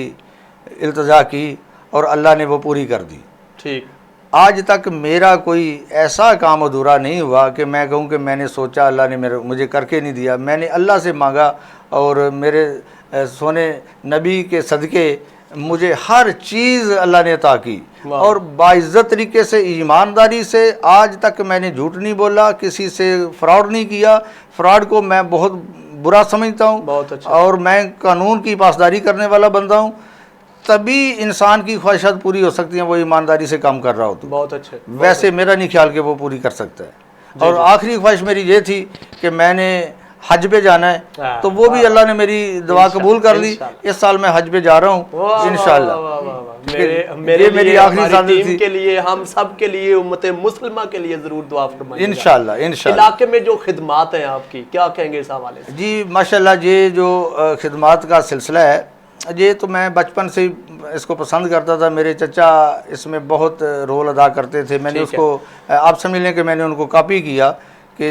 इल्तिजा की और अल्लाह ने वो पूरी कर दी। ठीक, आज तक मेरा कोई ऐसा काम अधूरा नहीं हुआ कि मैं कहूँ कि मैंने सोचा अल्लाह ने मुझे करके नहीं दिया। मैंने अल्लाह से मांगा और मेरे सोने नबी के सदक़े मुझे हर चीज़ अल्लाह ने अता की और बाइज़्ज़त तरीके से, ईमानदारी से। आज तक मैंने झूठ नहीं बोला, किसी से फ्रॉड नहीं किया। फ्रॉड को मैं बहुत बुरा समझता हूँ। बहुत अच्छा। और मैं कानून की पासदारी करने वाला बंदा हूँ। तभी इंसान की ख्वाहिशात पूरी हो सकती हैं वो ईमानदारी से काम कर रहा हो तो। बहुत अच्छे। वैसे मेरा नहीं ख्याल कि वो पूरी कर सकता है। और आखिरी ख्वाहिश मेरी ये थी कि मैंने हज पे जाना है, तो वो भी अल्लाह ने मेरी दुआ कबूल कर ली। इस साल मैं हज पे जा रहा हूँ इंशाल्लाह। मेरी आखिरी साजिश थी के लिए, हम सब के लिए, उम्मत मुस्लिमा के लिए जरूर दुआ फरमाइए इंशाल्लाह। इलाके में जो खिदमात हैं आपकी, क्या कहेंगे इस हवाले से? जी माशाल्लाह, ये जो खिदमात का सिलसिला है, ये तो मैं बचपन से इसको पसंद करता था। मेरे चचा इसमें बहुत रोल अदा करते थे। मैंने उसको, आप समझ लें कि मैंने उनको कॉपी किया कि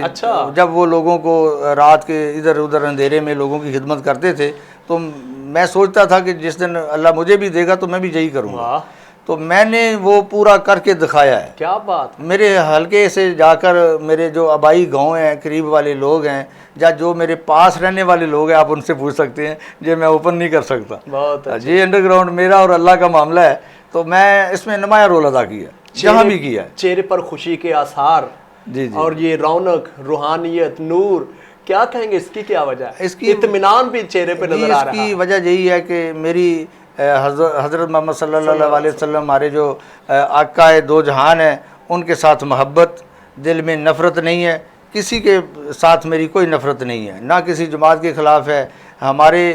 जब वो लोगों को रात के इधर उधर अंधेरे में लोगों की खिदमत करते थे, तो मैं सोचता था कि जिस दिन अल्लाह मुझे भी देगा तो मैं भी यही करूँगा। तो मैंने वो पूरा करके दिखाया है। क्या बात। मेरे हल्के से जाकर मेरे जो आबाई गांव हैं, करीब वाले लोग हैं, या जो मेरे पास रहने वाले लोग हैं, आप उनसे पूछ सकते हैं, ये मैं ओपन नहीं कर सकता। बहुत अच्छा। ये अंडरग्राउंड मेरा और अल्लाह का मामला है, तो मैं इसमें नुमाया रोल अदा किया, जहाँ भी किया। चेहरे पर खुशी के आसार, जी, और ये रौनक, रूहानियत, नूर, क्या कहेंगे इसकी क्या वजह है? इसकी इत्मीनान भी चेहरे पे नजर आ रहा है। इसकी वजह यही है कि मेरी हज़रत मोहम्मद सल्लल्लाहु अलैहि वसल्लम हमारे जो आकाए दो जहान हैं, उनके साथ मोहब्बत, दिल में नफ़रत नहीं है, किसी के साथ मेरी कोई नफ़रत नहीं है, ना किसी जमात के ख़िलाफ़ है। हमारे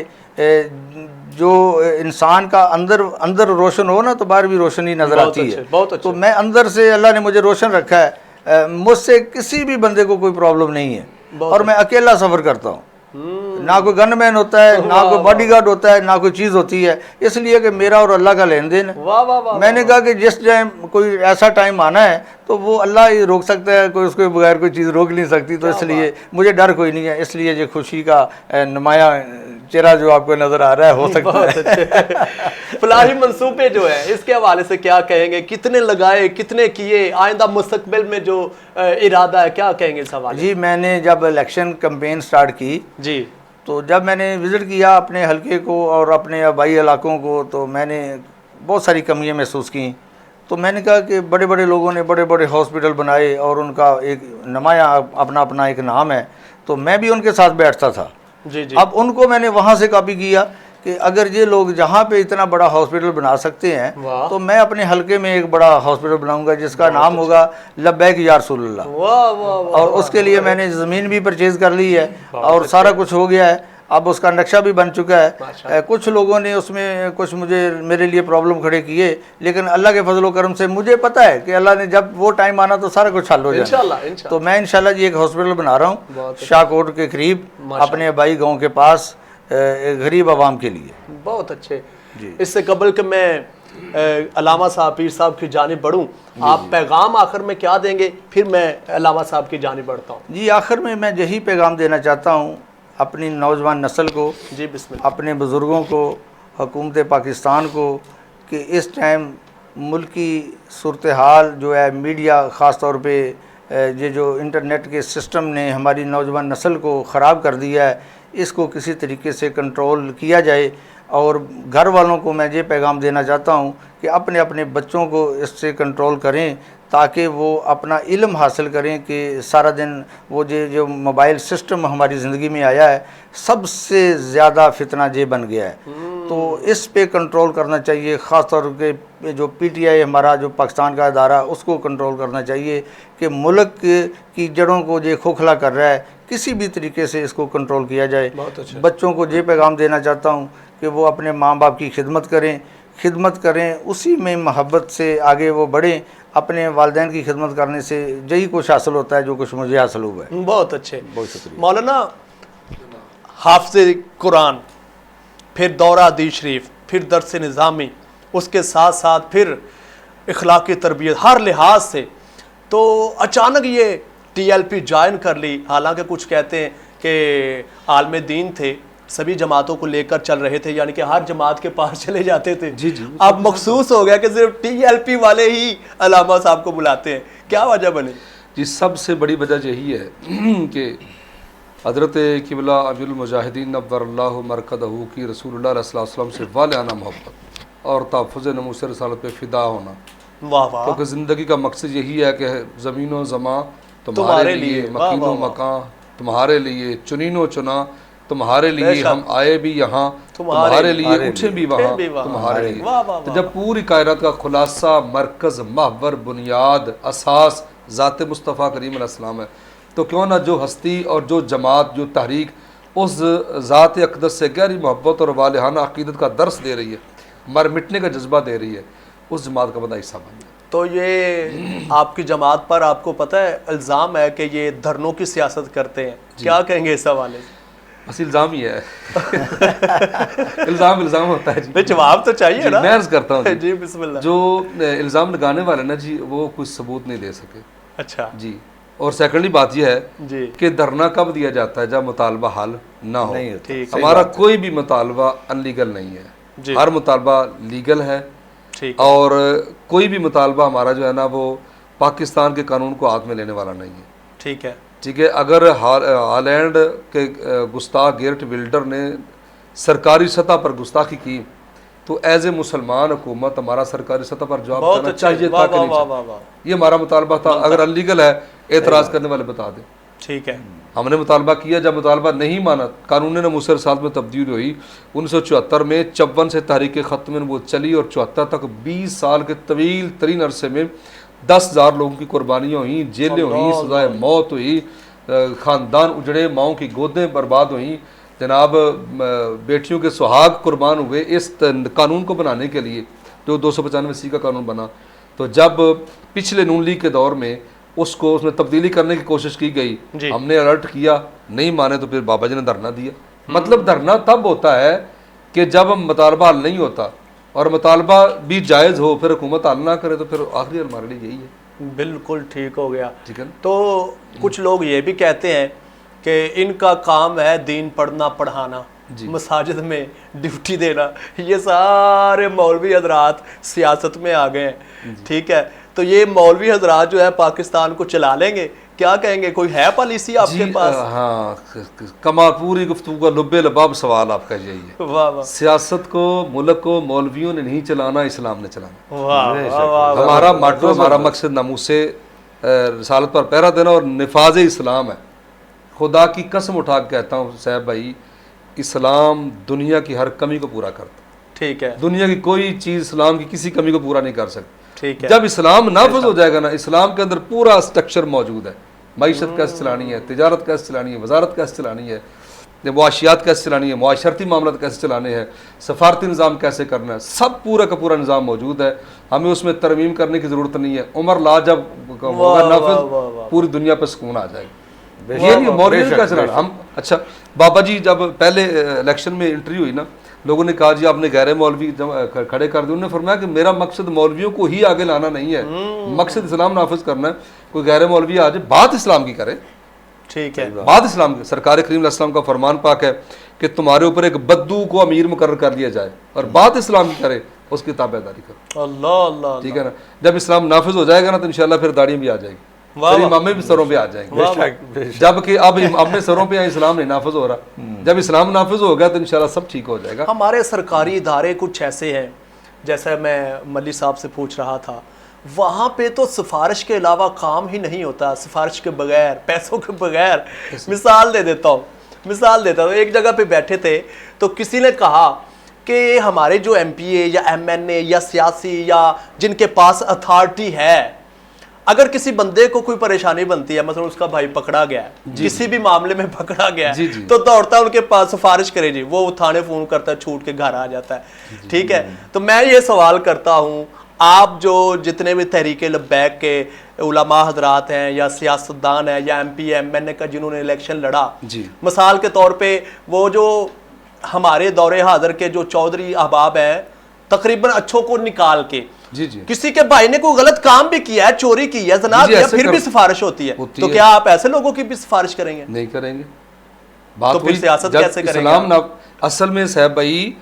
जो इंसान का अंदर अंदर रोशन हो ना तो बाहर भी रोशनी नज़र आती है। बहुत अच्छे। तो मैं अंदर से अल्लाह ने मुझे रोशन रखा है, मुझसे किसी भी बंदे को कोई प्रॉब्लम नहीं है और मैं अकेला सफ़र करता हूँ। ना कोई गनमैन होता है, ना कोई बॉडीगार्ड होता है, ना कोई चीज़ होती है, इसलिए कि मेरा और अल्लाह का लेन देन है। मैंने कहा कि जिस टाइम कोई ऐसा टाइम आना है तो वो अल्लाह ही रोक सकता है, कोई उसके बगैर कोई चीज़ रोक नहीं सकती। तो इसलिए मुझे डर कोई नहीं है, इसलिए ये खुशी का नुमाया चेहरा जो आपको नज़र आ रहा है हो सकता है। फलाही मंसूबे जो है इसके हवाले से क्या कहेंगे, कितने लगाए, कितने किए, आइंदा मुस्तकबिल में जो इरादा है क्या कहेंगे इस हवाले? जी, मैंने जब इलेक्शन कैंपेन स्टार्ट की जी, तो जब मैंने विज़िट किया अपने हलके को और अपने आबाई इलाकों को तो मैंने बहुत सारी कमियां महसूस की। तो मैंने कहा कि बड़े बड़े लोगों ने बड़े बड़े हॉस्पिटल बनाए और उनका एक नुमाया अपना अपना एक नाम है, तो मैं भी उनके साथ बैठता था। जी, जी। अब उनको मैंने वहाँ से कॉपी किया कि अगर ये लोग जहाँ पे इतना बड़ा हॉस्पिटल बना सकते हैं तो मैं अपने हलके में एक बड़ा हॉस्पिटल बनाऊंगा जिसका नाम होगा लब्बैक या रसूलुल्लाह। और उसके लिए मैंने ज़मीन भी परचेज कर ली है और सारा कुछ हो गया है, अब उसका नक्शा भी बन चुका है। कुछ लोगों ने उसमें कुछ मेरे लिए प्रॉब्लम खड़े किए, लेकिन अल्लाह के फजलो करम से मुझे पता है कि अल्लाह ने जब वो टाइम आना तो सारा कुछ हल हो जाएगा। तो मैं इंशाल्लाह जी एक हॉस्पिटल बना रहा हूँ शाहकोट के करीब अपने भाई गाँव के पास गरीब आवाम के लिए। बहुत अच्छे। इससे कबल कि मैं अलामा साहब पीर साहब की जानिब बढ़ूँ, आप पैगाम आखिर में क्या देंगे, फिर मैं अलामा साहब की जानिब बढ़ता हूँ। जी, आखिर में मैं यही पैगाम देना चाहता हूँ अपनी नौजवान नस्ल को, जी बिस्मिल्लाह, अपने बुज़ुर्गों को, हुकूमत पाकिस्तान को, कि इस टाइम मुल्क की सूरत हाल जो है मीडिया ख़ास तौर पे ये जो इंटरनेट के सिस्टम ने हमारी नौजवान नस्ल को ख़राब कर दिया है, इसको किसी तरीके से कंट्रोल किया जाए। और घर वालों को मैं ये पैगाम देना चाहता हूँ कि अपने अपने बच्चों को इससे कंट्रोल करें ताकि वो अपना इल्म हासिल करें कि सारा दिन वो जो मोबाइल सिस्टम हमारी ज़िंदगी में आया है सबसे ज़्यादा फितना ये बन गया है। तो इस पे कंट्रोल करना चाहिए, ख़ास तौर पे जो PTI हमारा जो पाकिस्तान का अदारा उसको कंट्रोल करना चाहिए कि मुल्क की जड़ों को ये खोखला कर रहा है, किसी भी तरीके से इसको कंट्रोल किया जाए। बच्चों को ये पैगाम देना चाहता हूँ कि वो अपने माँ बाप की खिदमत करें, उसी में मोहब्बत से आगे वो बढ़ें। अपने वालिदैन की खिदमत करने से यही कुछ हासिल होता है जो कुछ मुझे हासिल हुआ है। बहुत अच्छे, बहुत शुक्रिया। मौलाना, हाफ़िज़ कुरान, फिर दौरा हदीस शरीफ, फिर दर्स निज़ामी, उसके साथ साथ फिर इखलाकी तरबियत, हर लिहाज से तो अचानक ये TLP ज्वाइन कर ली। हालांकि कुछ कहते हैं कि आलम दीन थे, सभी जमातों को लेकर चल रहे थे, यानी कि हर जमात के पास चले जाते थे। जी जी। अब मखसूस हो गया कि सिर्फ TLP वाले ही अलामा साहब को बुलाते हैं, क्या वजह बनी? जी, सबसे बड़ी वजह यही है कि हज़रत क़िबला अमीरुल मुजाहिदीन नव्वरल्लाहु मरकदहू की रसूलुल्लाह सल्लल्लाहु अलैहि वसल्लम से वालियाना मोहब्बत और तहफ़्फ़ुज़ नमूस रसालत पे फ़िदा होना। वाह वाह। क्योंकि ज़िंदगी का मकसद यही है कि ज़मीन व ज़मां तुम्हारे लिए, मकीन व मकान तुम्हारे लिए, चुनीन व चुना तुम्हारे लिए, हम आए भी यहाँ तुम्हारे लिए, उठे भी वहाँ तुम्हारे लिए। तो जब पूरी कायनात का खुलासा, मरकज़, महवर, बुनियाद, असास ज़ात मुस्तफ़ा करीम अलैहिस्सलाम है, तो क्यों ना जो हस्ती और जो जमात, जो तहरीक उस ज़ात अक़दस से गहरी मोहब्बत और वालिहाना अक़ीदत का दर्स दे रही है, मर मिटने का जज्बा दे रही है, उस जमात का बंदा हिस्सा बन जाए। तो ये आपकी जमात पर आपको पता है इल्ज़ाम है कि ये धरनों की सियासत करते हैं, क्या कहेंगे इस हवाले से? बस इल्ज़ाम ही है। इल्ज़ाम होता है जी। जवाब तो चाहिए ना। मैं अर्ज़ करता हूँ जी बिस्मिल्लाह। जो इल्ज़ाम लगाने वाले ना जी, वो कुछ सबूत नहीं दे सके। अच्छा जी। और सेकेंडली बात यह है जी कि धरना कब दिया जाता है? जब मुतालबा हल ना हो। ठीक, हमारा कोई भी मुतालबा अनलीगल नहीं है, हर मुतालबा लीगल है। ठीक। और कोई भी मुतालबा हमारा जो है ना वो पाकिस्तान के कानून को हाथ में लेने वाला नहीं है। ठीक है, ठीक है। अगर हॉलैंड के गुस्ताख गेर्ट विल्डर ने सरकारी सतह पर गुस्ताखी की तो एज ए मुसलमान हुकूमत हमारा सरकारी सतह पर जवाब देना चाहिए था कि नहीं? ये हमारा मुतालबा था। अगर अनलीगल है, एतराज़ करने वाले बता दें। ठीक है, हमने मुतालबा किया, जब मुतालबा नहीं माना, कानून नमूस रसालत में तब्दील हुई 1974 में। 54 से तारीख़ ख़त्म वो चली और 74 तक 20 साल के तवील तरीन अरसे में 10,000 लोगों की कुर्बानियाँ हुई, जेलें हुई, सज़ाए मौत हुई, ख़ानदान उजड़े, माओं की गोदें बर्बाद हुई। जनाब बेटियों के सुहाग कुर्बान हुए इस कानून को बनाने के लिए, जो 295C का कानून बना। तो जब पिछले नून लीग के दौर में उसमें तब्दीली करने की कोशिश की गई, हमने अलर्ट किया, नहीं माने तो फिर बाबा जी ने धरना दिया। मतलब धरना तब होता है कि जब मुतालबा हल नहीं होता, और मुतालबा भी जायज़ हो, फिर हुकूमत हल ना करे, तो फिर आखिरी हमारे लिए यही है। बिल्कुल ठीक हो गया। ठीक है। तो कुछ लोग ये भी कहते हैं कि इनका काम है दीन पढ़ना पढ़ाना, मसाजिद में ड्यूटी देना। ये सारे मौलवी हजरात सियासत में आ गए हैं, ठीक है। तो ये मौलवी हजरात जो है पाकिस्तान को चला लेंगे, क्या कहेंगे? कोई है पॉलिसी आपके पास? हाँ, कमाल पूरी गुफ्तगू का लुब्बे लबाब सवाल आपका यही है। वाह वाह। सियासत को, मुल्क को मौलवियों ने नहीं चलाना, इस्लाम ने चलाना। वाह, हमारा माटो, हमारा मकसद नामूसे रिसालत पर पहरा देना और निफाज इस्लाम है। खुदा की कसम उठा के कहता हूँ साहब भाई, इस्लाम दुनिया की हर कमी को पूरा करता। ठीक है। दुनिया की कोई चीज़ इस्लाम की किसी कमी को पूरा नहीं कर सकती। ठीक है। जब इस्लाम नाफिज हो जाएगा ना, इस्लाम के अंदर पूरा स्ट्रक्चर मौजूद है। मईशत कैसे चलानी है, तिजारत कैसे चलानी है, वजारत कैसे चलानी है, मुआशियात कैसे चलानी है, मुआशरती मामला कैसे चलाने हैं, सफारती निज़ाम कैसे करना है, सब पूरा का पूरा निज़ाम मौजूद है। हमें उसमें तरमीम करने की ज़रूरत नहीं है। उमर ला जब होगा नाफिज, पूरी दुनिया पर सुकून आ जाएगा। ये नहीं मौलवी का चलाना हम। अच्छा, बाबा जी जब पहले इलेक्शन में एंट्री हुई ना, लोगों ने कहा जी आपने गैर मौलवी खड़े कर दिए। उन्होंने फरमाया कि मेरा मकसद मौलवियों को ही आगे लाना नहीं है, मकसद इस्लाम नाफिज करना है। कोई गैर मौलवी आ जाए, बात इस्लाम की करे। ठीक है। बात इस्लाम की। सरकार करीम अलैहिस्सलाम का फरमान पाक है कि तुम्हारे ऊपर एक बद्दू को अमीर मुकर्रर कर दिया जाए, और बात इस्लाम की करे, उसकी ताबेदारी करो। अल्लाह अल्लाह। ठीक है ना। जब इस्लाम नाफिज हो जाएगा ना, तो इंशाल्लाह फिर दाढ़ी भी आ जाएगी, फिर इमामे भी सरों पे आ जाएंगे। जबकि अब अपने सरों पे इस्लाम नहीं नाफिज हो रहा। जब इस्लाम नाफिज हो गया तो इंशाल्लाह सब ठीक हो जाएगा। हमारे सरकारी इदारे कुछ ऐसे हैं, जैसा मैं मल्ली साहब से पूछ रहा था, वहाँ पे तो सिफारिश के अलावा काम ही नहीं होता, सिफारिश के बगैर, पैसों के बगैर। मिसाल देता हूँ। एक जगह पे बैठे थे तो किसी ने कहा कि हमारे जो MPA या MNA या सियासी या जिनके पास अथॉरिटी है, अगर किसी बंदे को कोई परेशानी बनती है, मतलब उसका भाई पकड़ा गया है, किसी भी मामले में पकड़ा गया है, तो दौड़ता है उनके पास, सिफारिश करे जी, वो थाने फोन करता है, छूट के घर आ जाता है। ठीक है। तो मैं ये सवाल करता हूँ, आप जो जितने भी तहरीके लब्बैक के उलमा हजरात हैं या सियासतदान हैं या MP MNA का जिन्होंने इलेक्शन लड़ा, मिसाल के तौर पे वो जो हमारे दौरे हाजिर के जो चौधरी अहबाब हैं, तकरीबन अच्छों को निकाल के किसी के भाई ने कोई गलत काम भी किया है, चोरी की है, जना किया, फिर भी सिफारिश होती है। तो क्या आप ऐसे लोगों की भी सिफारिश करेंगे? नहीं करेंगे। तो फिर सियासत कैसे करेंगे? असल में साहब भाई